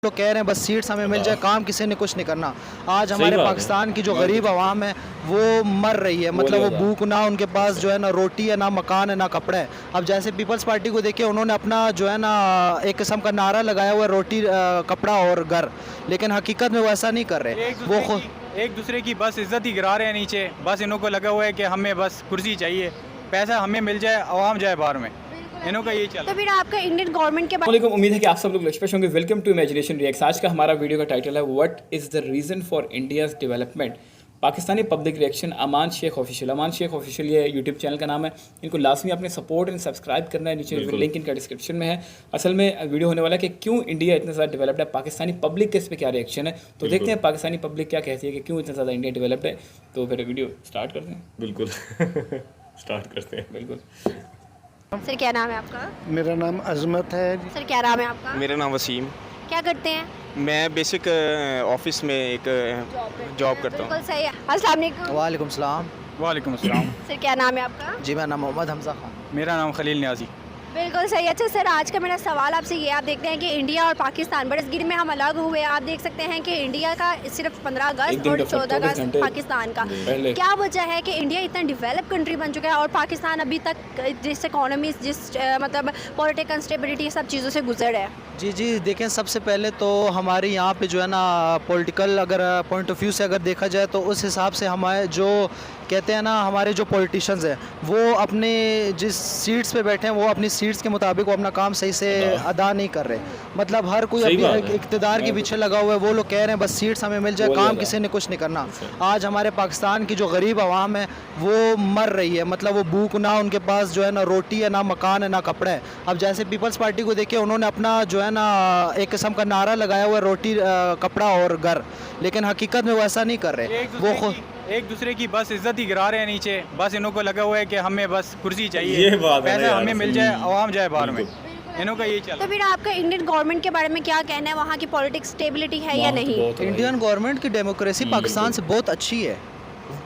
लोग कह रहे हैं बस सीट्स हमें मिल जाए, काम किसी ने कुछ नहीं करना। आज हमारे पाकिस्तान की जो गरीब आवाम है वो मर रही है, मतलब वो भूख ना, उनके पास जो है ना रोटी है, ना मकान है, ना कपड़ा है। अब जैसे पीपल्स पार्टी को देखिए, उन्होंने अपना जो है ना एक किस्म का नारा लगाया हुआ है, रोटी कपड़ा और घर, लेकिन हकीकत में वो ऐसा नहीं कर रहे। वो खुद एक दूसरे की बस इज्जत ही गिरा रहे हैं नीचे। बस इन्हों को लगा हुआ है कि हमें बस कुर्सी चाहिए, पैसा हमें मिल जाए, आवाम जाए बाहर में, इन्हों का यही चल। तो फिर आपका इंडियन गवर्नमेंट के बारे में उम्मीद है कि आप सब लोग लक्ष्य होंगे। Welcome to imagination reacts. आज का हमारा वीडियो का टाइटल है what is the reason for India's development. Pakistani public reaction Aman Shaikh official. Aman Shaikh official ये यूट्यूब चैनल का नाम है। इनको लाजमी अपने सपोर्ट एंड सब्सक्राइब करना है, नीचे लिंक इनका डिस्क्रिप्शन में है। असल में वीडियो होने वाला है कि क्यों इंडिया इतना ज़्यादा डेवलप्ड है, पाकिस्तानी पब्लिक के इस पर क्या रिएक्शन है। तो देखते हैं पाकिस्तानी पब्लिक क्या कहती है कि क्यों इतना ज़्यादा इंडिया डेवलप्ड है। तो फिर वीडियो स्टार्ट करते हैं। बिल्कुल स्टार्ट करते हैं। बिल्कुल। सर क्या नाम है आपका? मेरा नाम अजमत है। सर क्या नाम है आपका? मेरा नाम वसीम। क्या करते हैं? मैं बेसिक ऑफिस में एक जॉब करता हूँ। बिल्कुल सही है। अस्सलाम वालेकुम। वालेकुम सलाम। वालेकुम अस्सलाम। सर क्या नाम है आपका? जी, मेरा नाम मोहम्मद हमजा खान। मेरा नाम खलील न्याजी। बिल्कुल सही। अच्छा सर, आज का मेरा सवाल आपसे ये, आप देखते हैं कि इंडिया और पाकिस्तान बरसगीरी में हम अलग हुए। आप देख सकते हैं कि इंडिया का सिर्फ 15 अगस्त और 14 अगस्त पाकिस्तान का। क्या वजह है कि इंडिया इतना डेवलप कंट्री बन चुका है और पाकिस्तान अभी तक जिस इकोनॉमी, मतलब पॉलिटिकल स्टेबिलिटी, सब चीज़ों से गुजर है? जी, देखें, सबसे पहले तो हमारे यहाँ पे जो है ना पॉलिटिकल अगर पॉइंट ऑफ व्यू से अगर देखा जाए तो उस हिसाब से हमारे जो कहते हैं ना, हमारे जो पॉलिटिशियंस हैं वो अपने जिस सीट्स पे बैठे हैं वो अपनी सीट्स के मुताबिक वो अपना काम सही से अदा नहीं कर रहे। मतलब हर कोई अपनी इक़्तिदार के पीछे लगा हुआ है। वो लोग कह रहे हैं बस सीट्स हमें मिल जाए, काम किसी ने कुछ नहीं करना। आज हमारे पाकिस्तान की जो गरीब आवाम है वो मर रही है, मतलब वो भूख ना, उनके पास जो है ना रोटी है, ना मकान है, ना कपड़ा है। अब जैसे पीपल्स पार्टी को देखिए, उन्होंने अपना जो है ना एक किस्म का नारा लगाया हुआ है, रोटी कपड़ा और घर, लेकिन हकीकत में वो ऐसा नहीं कर रहे। वो खुद एक दूसरे की बस इज्जत ही गिरा रहे हैं नीचे। बस इन्हों को लगा हुआ है कि हमें बस कुर्सी चाहिए, ये बात है पैसा हमें मिल जाए, आवाम जाए बाहर में, इन्हों का यही चल। तो फिर आपका इंडियन गवर्नमेंट के बारे में क्या कहना है? वहाँ की पॉलिटिक्स स्टेबिलिटी है या नहीं? इंडियन गवर्नमेंट की डेमोक्रेसी पाकिस्तान से बहुत अच्छी है।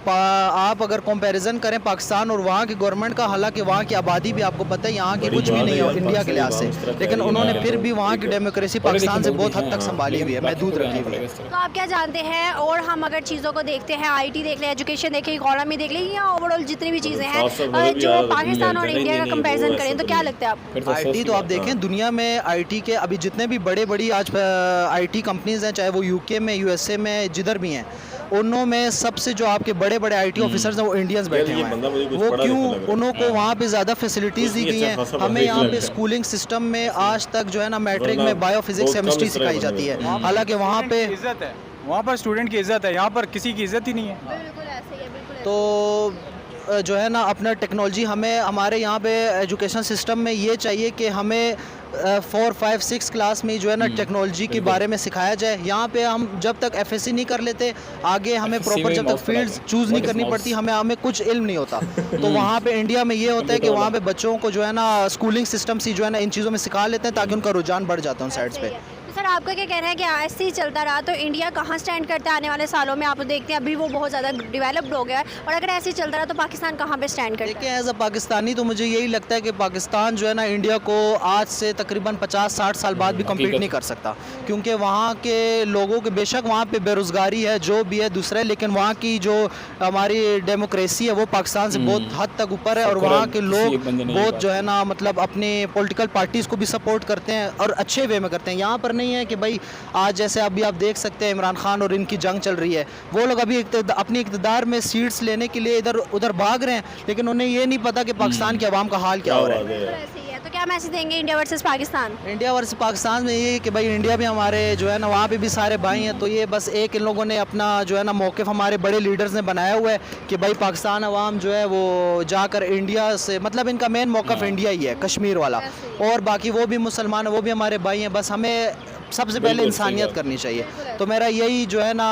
आप अगर कंपैरिजन करें पाकिस्तान और वहाँ की गवर्नमेंट का, हालांकि वहाँ की आबादी भी आपको पता है यहाँ की कुछ भी नहीं है इंडिया के लिहाज से, लेकिन उन्होंने फिर भी वहाँ की डेमोक्रेसी पाकिस्तान से बहुत हद तक संभाली हुई है, महदूद रखी हुई है। तो आप क्या जानते हैं, और हम अगर चीज़ों को देखते हैं, आईटी देख लें, एजुकेशन देखें, इकोनॉमी देख लें, या ओवरऑल जितनी भी चीज़ें हैं जो पाकिस्तान और इंडिया का कंपैरिजन करें, तो क्या लगता है आपको? आईटी तो आप देखें, दुनिया में आईटी के अभी जितने भी बड़ी आज आईटी कंपनीज हैं, चाहे वो यूके में, यूएसए में, जिधर भी हैं, उनों में सबसे जो आपके बड़े आईटी ऑफिसर्स हैं वो इंडियंस बैठे हुए हैं। वो क्यों? उन्हों को वहाँ पे ज़्यादा फैसिलिटीज़ दी गई हैं। हमें यहाँ पे स्कूलिंग सिस्टम में आज तक जो है ना मैट्रिक में बायो फिजिक्स केमिस्ट्री सिखाई जाती है, हालांकि वहाँ पे इज्जत है, वहाँ पर स्टूडेंट की इज्जत है, यहाँ पर किसी की इज्जत ही नहीं है। बिल्कुल ऐसे ही है, बिल्कुल। तो जो है ना अपना टेक्नोलॉजी, हमें हमारे यहाँ पे एजुकेशन सिस्टम में ये चाहिए कि हमें 4, 5, 6 क्लास में जो है ना टेक्नोलॉजी के बारे में सिखाया जाए। यहाँ पे हम जब तक एफएससी नहीं कर लेते, आगे हमें प्रॉपर जब तक फील्ड्स चूज़ नहीं करनी पड़ती, हमें कुछ इल्म नहीं होता। तो वहाँ पे इंडिया में ये होता है कि वहाँ पे बच्चों को जो है ना स्कूलिंग सिस्टम से जो है ना इन चीज़ों में सिखा लेते हैं ताकि उनका रुझान बढ़ जाता है उन साइड्स पे। सर आपका क्या कहना है कि ऐसे ही चलता रहा तो इंडिया कहाँ स्टैंड करता है आने वाले सालों में? आप देखते हैं अभी वो बहुत ज़्यादा डेवलप्ड हो गया है, और अगर ऐसे ही चलता रहा तो पाकिस्तान कहाँ पे स्टैंड करता है? देखिए, एज अ पाकिस्तानी तो मुझे यही लगता है कि पाकिस्तान जो है ना इंडिया को आज से तकरीबन 50-60 साल बाद भी कम्पीट नहीं कर सकता, क्योंकि वहाँ के लोगों के, बेशक वहाँ पे बेरोज़गारी है, जो भी है दूसरा है, लेकिन वहाँ की जो हमारी डेमोक्रेसी है वो पाकिस्तान से बहुत हद तक ऊपर है। और वहाँ के लोग बहुत जो है ना मतलब अपने पॉलिटिकल पार्टीज़ को भी सपोर्ट करते हैं और अच्छे वे में करते हैं। यहाँ पर नहीं है कि भाई आज जैसे अभी आप देख सकते हैं इमरान खान और इनकी जंग चल रही है, वो लोग अभी अपनी इक़्तिदार में सीट्स लेने के लिए इधर उधर भाग रहे हैं, लेकिन उन्हें ये नहीं पता कि पाकिस्तान के अवाम का हाल क्या हो रहा है। तो क्या मैसेज देंगे India versus Pakistan? India versus Pakistan में ये है कि भाई इंडिया भी हमारे जो है ना वहाँ पे भी सारे भाई हैं, तो ये बस एक इन लोगों ने अपना जो है ना मौक़िफ़ हमारे बड़े लीडर्स ने बनाया हुआ है कि भाई पाकिस्तान अवाम जो है वो जाकर इंडिया से, मतलब इनका मेन मौक़िफ़ इंडिया ही है, कश्मीर वाला, और बाकी वो भी मुसलमान है, वो भी हमारे भाई हैं। बस हमें सबसे पहले इंसानियत करनी चाहिए। तो मेरा यही जो है ना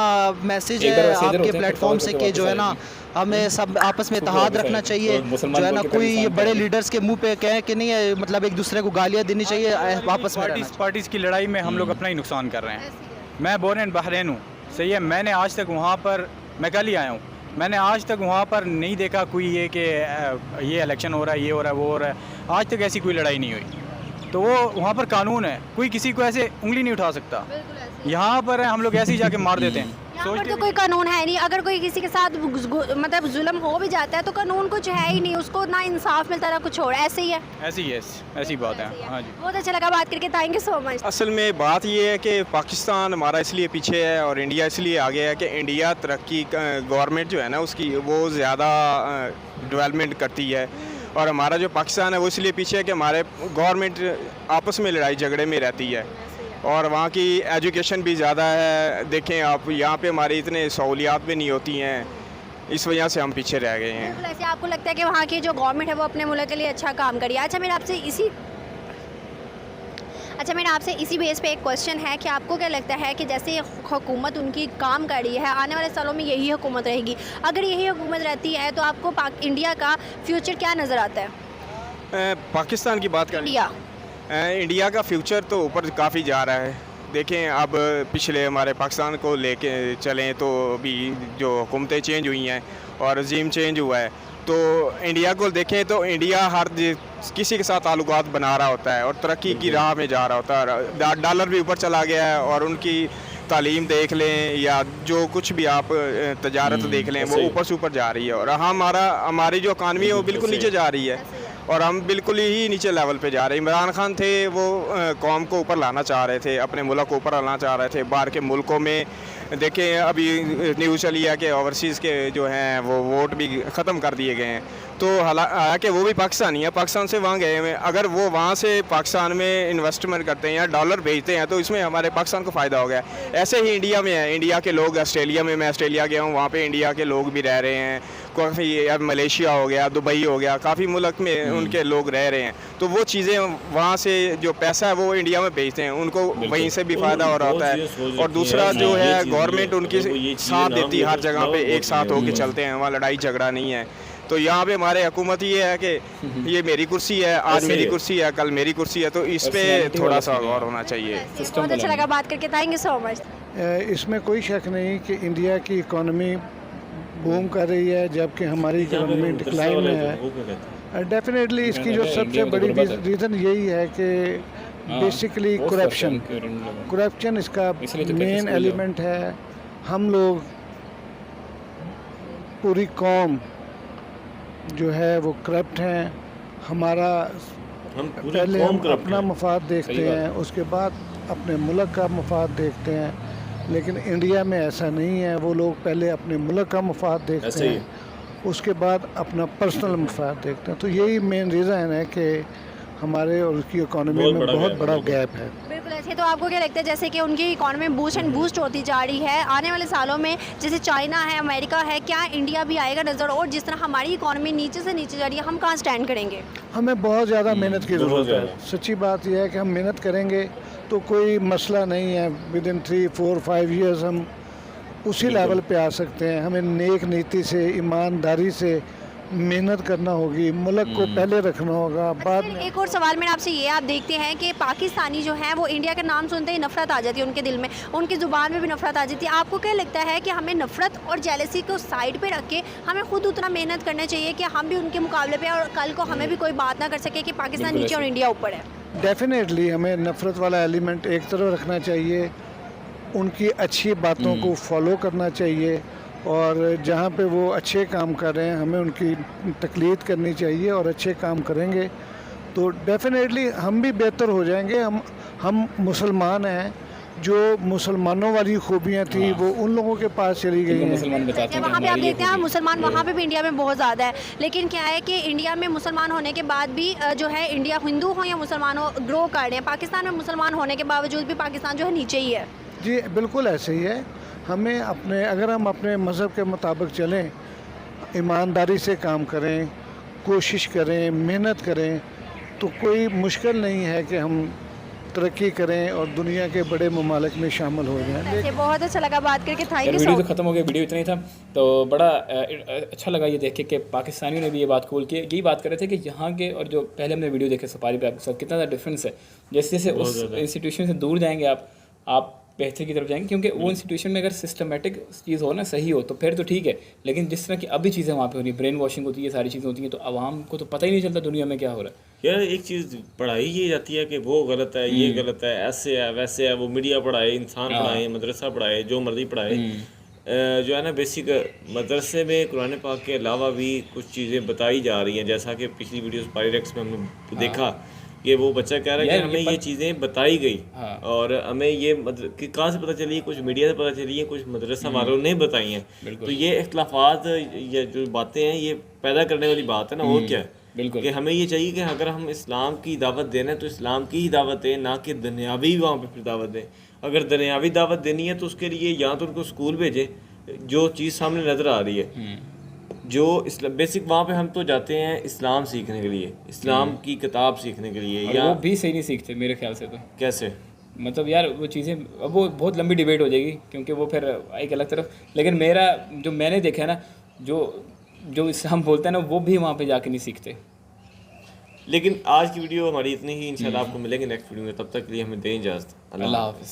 मैसेज है आपके प्लेटफॉर्म से कि जो है ना हमें सब आपस में इत्तेहाद रखना चाहिए। जो है ना कोई ये बड़े लीडर्स के मुंह पे कहे कि नहीं है, मतलब एक दूसरे को गालियाँ देनी चाहिए, आपस में पार्टीज की लड़ाई में हम लोग अपना ही नुकसान कर रहे हैं। मैं बोर्न एंड बहरीन हूँ, सही है। मैंने आज तक वहाँ पर, मैं कल ही आया हूँ, मैंने आज तक वहाँ पर नहीं देखा कोई ये कि ये इलेक्शन हो रहा है, ये हो रहा है, वो हो रहा है। आज तक ऐसी कोई लड़ाई नहीं हुई। तो वो वहाँ पर कानून है, कोई किसी को ऐसे उंगली नहीं उठा सकता। यहाँ पर है, हम लोग ऐसे ही जाके मार देते हैं। यहाँ पर तो कोई कानून है नहीं, अगर कोई किसी के साथ मतलब जुल्म हो भी जाता है तो कानून कुछ है ही नहीं, उसको ना इंसाफ मिलता ना कुछ और, ऐसे ही है। ऐसी ही है, ऐसी बात है। हाँ जी, बहुत अच्छा लगा बात करके, थैंक यू सो मच। असल में बात ये है कि पाकिस्तान हमारा इसलिए पीछे है और इंडिया इसलिए आगे है कि इंडिया तरक्की गवर्नमेंट जो है ना उसकी वो ज़्यादा डेवलपमेंट करती है, और हमारा जो पाकिस्तान है वो इसलिए पीछे है कि हमारे गवर्नमेंट आपस में लड़ाई झगड़े में रहती है, और वहाँ की एजुकेशन भी ज़्यादा है। देखें आप, यहाँ पे हमारी इतने सहूलियात भी नहीं होती हैं, इस वजह से हम पीछे रह गए हैं। बिल्कुल ऐसे आपको लगता है कि वहाँ की जो गवर्नमेंट है वो अपने मुल्क के लिए अच्छा काम करी है। अच्छा मेरा आपसे इसी बेस पे एक क्वेश्चन है कि आपको क्या लगता है कि जैसे हुकूमत उनकी काम कर रही है, आने वाले सालों में यही हुकूमत रहेगी, अगर यही हुकूमत रहती है तो आपको इंडिया का फ्यूचर क्या नज़र आता है? पाकिस्तान की बात करें, इंडिया का फ्यूचर तो ऊपर काफ़ी जा रहा है। देखें अब पिछले हमारे पाकिस्तान को लेके चलें तो अभी जो हुकूमतें चेंज हुई हैं और रजीम चेंज हुआ है, तो इंडिया को देखें तो इंडिया हर किसी के साथ ताल्लुकात बना रहा होता है और तरक्की की राह में जा रहा होता है। डॉलर भी ऊपर चला गया है, और उनकी तालीम देख लें या जो कुछ भी आप तजारत देख लें वो ऊपर से ऊपर जा रही है, और हमारी जो इकानमी है वो बिल्कुल नीचे जा रही है, और हम बिल्कुल ही नीचे लेवल पे जा रहे हैं। इमरान खान थे वो कौम को ऊपर लाना चाह रहे थे, अपने मुल्क को ऊपर लाना चाह रहे थे। बाहर के मुल्कों में देखें अभी न्यूज़ चली है कि ओवरसीज़ के जो हैं वो वोट भी ख़त्म कर दिए गए हैं, तो हालांकि वो भी पाकिस्तानी है, पाकिस्तान से वहाँ गए हैं। अगर वो वहाँ से पाकिस्तान में इन्वेस्टमेंट करते हैं या डॉलर भेजते हैं तो इसमें हमारे पाकिस्तान को फ़ायदा हो गया। ऐसे ही इंडिया में है, इंडिया के लोग ऑस्ट्रेलिया में, मैं ऑस्ट्रेलिया गया हूँ, वहाँ पे इंडिया के लोग भी रह रहे हैं काफ़ी। मलेशिया हो गया, दुबई हो गया, काफ़ी मुल्क में उनके लोग रह रहे हैं, तो वो चीज़ें वहाँ से जो पैसा है वो इंडिया में भेजते हैं, उनको वहीं से भी फ़ायदा हो रहा होता है। और दूसरा जो है गवर्नमेंट उनकी साथ देती है, हर जगह पे एक साथ होकर चलते हैं, वहाँ लड़ाई झगड़ा नहीं है। तो यहाँ पे हमारे हुकूमत ये है कि ये मेरी कुर्सी है, आज मेरी कुर्सी है, कल मेरी कुर्सी है, तो इस पे थोड़ा सा गौर होना चाहिए। बहुत अच्छा लगा बात करके, थैंक यू सो मच। इसमें कोई शक नहीं कि इंडिया की इकॉनमी बूम कर रही है जबकि हमारी इकॉनमी डिक्लाइन में है। डेफिनेटली इसकी जो सबसे बड़ी रीज़न यही है कि बेसिकली करप्शन इसका मेन एलिमेंट है। हम लोग पूरी कौम जो है वो करप्ट हैं। हमारा पहले हम अपना मफाद देखते हैं, उसके बाद अपने मुल्क का मफाद देखते हैं, लेकिन इंडिया में ऐसा नहीं है। वो लोग पहले अपने मुल्क का मफाद देखते हैं, उसके बाद अपना पर्सनल मफाद देखते हैं। तो यही मेन रीज़न है कि हमारे और उसकी इकॉनमी में बहुत बड़ा गैप है। बिल्कुल ऐसे। तो आपको क्या लगता है जैसे कि उनकी इकॉनमी बूस्ट होती जा रही है, आने वाले सालों में जैसे चाइना है, अमेरिका है, क्या इंडिया भी आएगा नज़र? और जिस तरह हमारी इकॉनमी नीचे से नीचे जा रही है, हम कहाँ स्टैंड करेंगे? हमें बहुत ज़्यादा मेहनत की ज़रूरत है। सच्ची बात यह है कि हम मेहनत करेंगे तो कोई मसला नहीं है, विद इन 3-4-5 ईयर्स हम उसी लेवल पे आ सकते हैं। हमें नेक नीति से, ईमानदारी से मेहनत करना होगी, मुल्क को पहले रखना होगा, बाद में। एक और सवाल मेरा आपसे ये, आप देखते हैं कि पाकिस्तानी जो हैं वो इंडिया का नाम सुनते ही नफरत आ जाती है उनके दिल में, उनकी ज़ुबान में भी नफरत आ जाती है। आपको क्या लगता है कि हमें नफरत और जेलसी को साइड पे रख के हमें खुद उतना मेहनत करना चाहिए कि हम भी उनके मुकाबले पे, और कल को हमें भी कोई बात ना कर सके कि पाकिस्तान नीचे और इंडिया ऊपर है? डेफिनेटली हमें नफ़रत वाला एलिमेंट एक तरफ रखना चाहिए, उनकी अच्छी बातों को फॉलो करना चाहिए, और जहाँ पे वो अच्छे काम कर रहे हैं हमें उनकी तकलीद करनी चाहिए, और अच्छे काम करेंगे तो डेफिनेटली हम भी बेहतर हो जाएंगे। हम मुसलमान हैं, जो मुसलमानों वाली खूबियाँ थी वो उन लोगों के पास चली गई हैं। वहाँ पे आप देखते हैं मुसलमान वहाँ पे भी इंडिया में बहुत ज़्यादा है, लेकिन क्या है कि इंडिया में मुसलमान होने के बाद भी जो है इंडिया हिंदू हो या मुसलमान हो ग्रो कर रहे हैं। पाकिस्तान में मुसलमान होने के बावजूद भी पाकिस्तान जो है नीचे ही है। जी बिल्कुल ऐसे ही है। हमें अगर हम अपने मज़हब के मुताबिक चलें, ईमानदारी से काम करें, कोशिश करें, मेहनत करें, तो कोई मुश्किल नहीं है कि हम तरक्की करें और दुनिया के बड़े ममालिक में शामिल हो जाएं। बहुत अच्छा लगा बात करके, थैंक यू। वीडियो तो ख़त्म हो गया, वीडियो इतना ही था, तो बड़ा अच्छा लगा ये देख के कि पाकिस्तानियों ने भी ये बात कबूल की। यही बात कर रहे थे कि यहाँ के और जो पहले हमने वीडियो देखे सफारी पे आपके साथ, कितना ज़्यादा डिफरेंस है। जैसे जैसे उस इंस्टीट्यूशन से दूर जाएंगे आप बेहतर की तरफ जाएंगे, क्योंकि वो इंस्टीट्यूशन में अगर सिस्टमेटिक चीज़ हो ना, सही हो, तो फिर तो ठीक है। लेकिन जिस तरह की अभी चीज़ें वहाँ पे हो रही है, ब्रेन वॉशिंग होती है, सारी चीज़ें होती हैं, तो आवाम को तो पता ही नहीं चलता दुनिया में क्या हो रहा है। यार एक चीज़ पढ़ाई ये जाती है कि वो गलत है, ये गलत है, ऐसे है वैसे है, वो मीडिया पढ़ाए, इंसान पढ़ाए, मदरसा पढ़ाए, जो मर्जी पढ़ाए, जो है ना बेसिक मदरसे में कुरान पाक के अलावा भी कुछ चीज़ें बताई जा रही हैं, जैसा कि पिछली वीडियोस पायरेक्स में हमने देखा कि वो बच्चा कह रहा है कि हमें ये चीज़ें बताई गई और हमें ये कि कहाँ से पता चली, कुछ मीडिया से पता चली है, कुछ मदरसा वालों ने बताई हैं। तो ये इख्तलाफात, ये जो बातें हैं, ये पैदा करने वाली बात है ना, और क्या है कि हमें ये चाहिए कि अगर हम इस्लाम की दावत देना है तो इस्लाम की ही दावत दें, ना कि दुनियावी वहाँ पे फिर दावत दें। अगर दुनियावी दावत देनी है तो उसके लिए या तो उनको स्कूल भेजें, जो चीज़ सामने नज़र आ रही है, जो बेसिक वहाँ पे हम तो जाते हैं इस्लाम सीखने के लिए, इस्लाम की किताब सीखने के लिए, या वो भी सही नहीं सीखते मेरे ख्याल से। तो कैसे मतलब यार वो चीज़ें, अब वो बहुत लंबी डिबेट हो जाएगी, क्योंकि वो फिर एक अलग तरफ। लेकिन मेरा जो मैंने देखा है ना, जो इस्लाम बोलते हैं ना, वो भी वहाँ पे जाके नहीं सीखते। लेकिन आज की वीडियो हमारी इतनी ही, इंशाल्लाह आपको मिलेंगे नेक्स्ट वीडियो में, तब तक के लिए हमें दें इजाज़त। अल्लाह हाफ़िज़।